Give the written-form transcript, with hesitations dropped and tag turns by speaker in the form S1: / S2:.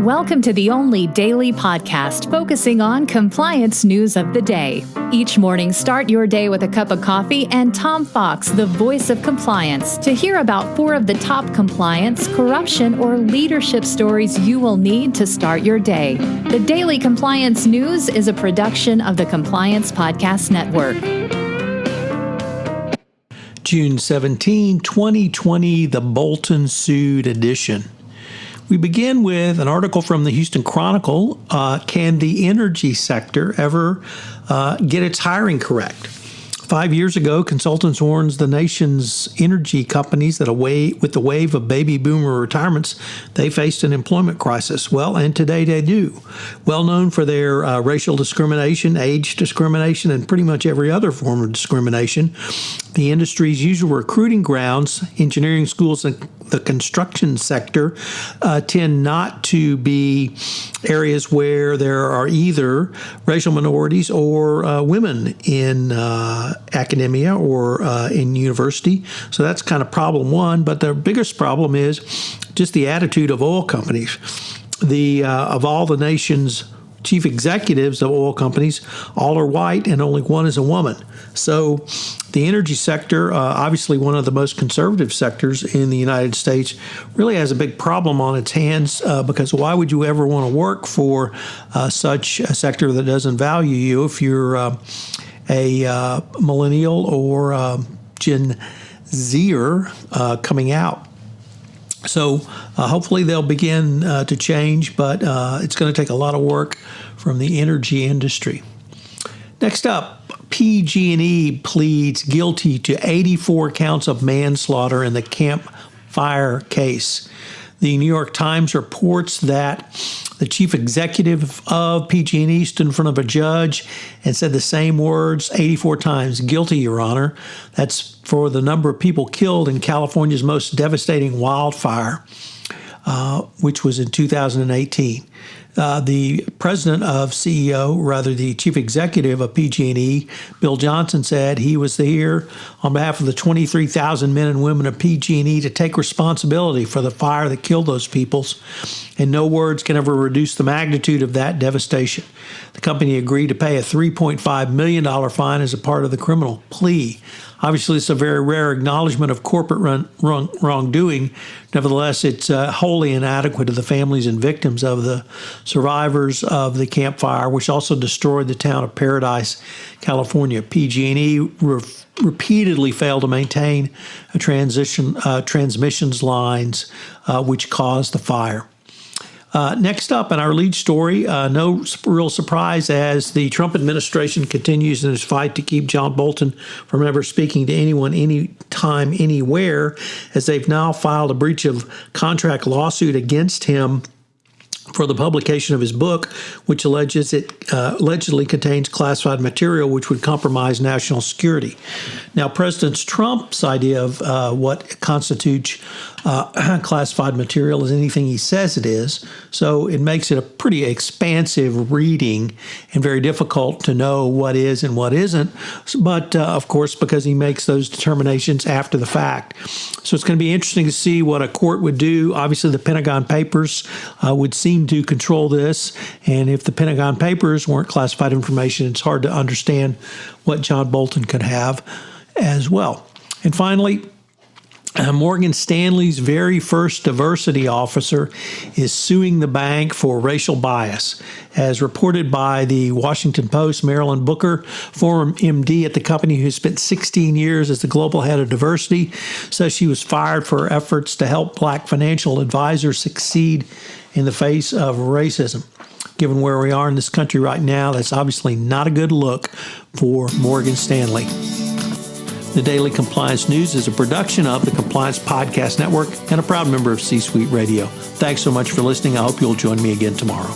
S1: Welcome to the only daily podcast focusing on compliance news of the day. Each morning, start your day with a cup of coffee and Tom Fox, the voice of compliance, to hear about 4 of the top compliance, corruption, or leadership stories you will need to start your day. The Daily Compliance News is a production of the Compliance Podcast Network.
S2: June 17, 2020, the Bolton sued edition. We begin with an article from the Houston Chronicle. Can the energy sector ever get its hiring correct? 5 years ago, consultants warned the nation's energy companies that with the wave of baby boomer retirements, they faced an employment crisis. Well, and today they do. Well known for their racial discrimination, age discrimination, and pretty much every other form of discrimination, the industry's usual recruiting grounds, engineering schools, and the construction sector tend not to be areas where there are either racial minorities or women in academia or in university. So that's kind of problem one. But the biggest problem is just the attitude of oil companies. Of all the nation's chief executives of oil companies, all are white and only one is a woman. So the energy sector, obviously one of the most conservative sectors in the United States, really has a big problem on its hands because why would you ever want to work for such a sector that doesn't value you if you're a millennial or Gen Zer coming out? So hopefully they'll begin to change, but it's going to take a lot of work from the energy industry. Next up, PG&E pleads guilty to 84 counts of manslaughter in the Camp Fire case. The New York Times reports that the chief executive of PG&E stood in front of a judge and said the same words 84 times, "Guilty, Your Honor." That's for the number of people killed in California's most devastating wildfire, which was in 2018. The the chief executive of PG&E, Bill Johnson, said he was here on behalf of the 23,000 men and women of PG&E to take responsibility for the fire that killed those people, and no words can ever reduce the magnitude of that devastation. The company agreed to pay a $3.5 million fine as a part of the criminal plea. Obviously, it's a very rare acknowledgement of corporate wrongdoing. Nevertheless, it's wholly inadequate to the families and victims of the survivors of the Camp Fire, which also destroyed the town of Paradise, California. PG&E repeatedly failed to maintain transmissions lines, which caused the fire. Next up in our lead story, no real surprise as the Trump administration continues in its fight to keep John Bolton from ever speaking to anyone, anytime, anywhere, as they've now filed a breach of contract lawsuit against him for the publication of his book, which allegedly contains classified material which would compromise national security. Now, President Trump's idea of what constitutes classified material is anything he says it is, so it makes it a pretty expansive reading and very difficult to know what is and what isn't, but of course, because he makes those determinations after the fact. So it's going to be interesting to see what a court would do. Obviously, the Pentagon Papers would seem to control this, and if the Pentagon Papers weren't classified information, it's hard to understand what John Bolton could have as well. And finally, Morgan Stanley's very first diversity officer is suing the bank for racial bias. As reported by the Washington Post, Marilyn Booker, former MD at the company who spent 16 years as the global head of diversity, says she was fired for her efforts to help black financial advisors succeed in the face of racism. Given where we are in this country right now, that's obviously not a good look for Morgan Stanley. The Daily Compliance News is a production of the Compliance Podcast Network and a proud member of C-Suite Radio. Thanks so much for listening. I hope you'll join me again tomorrow.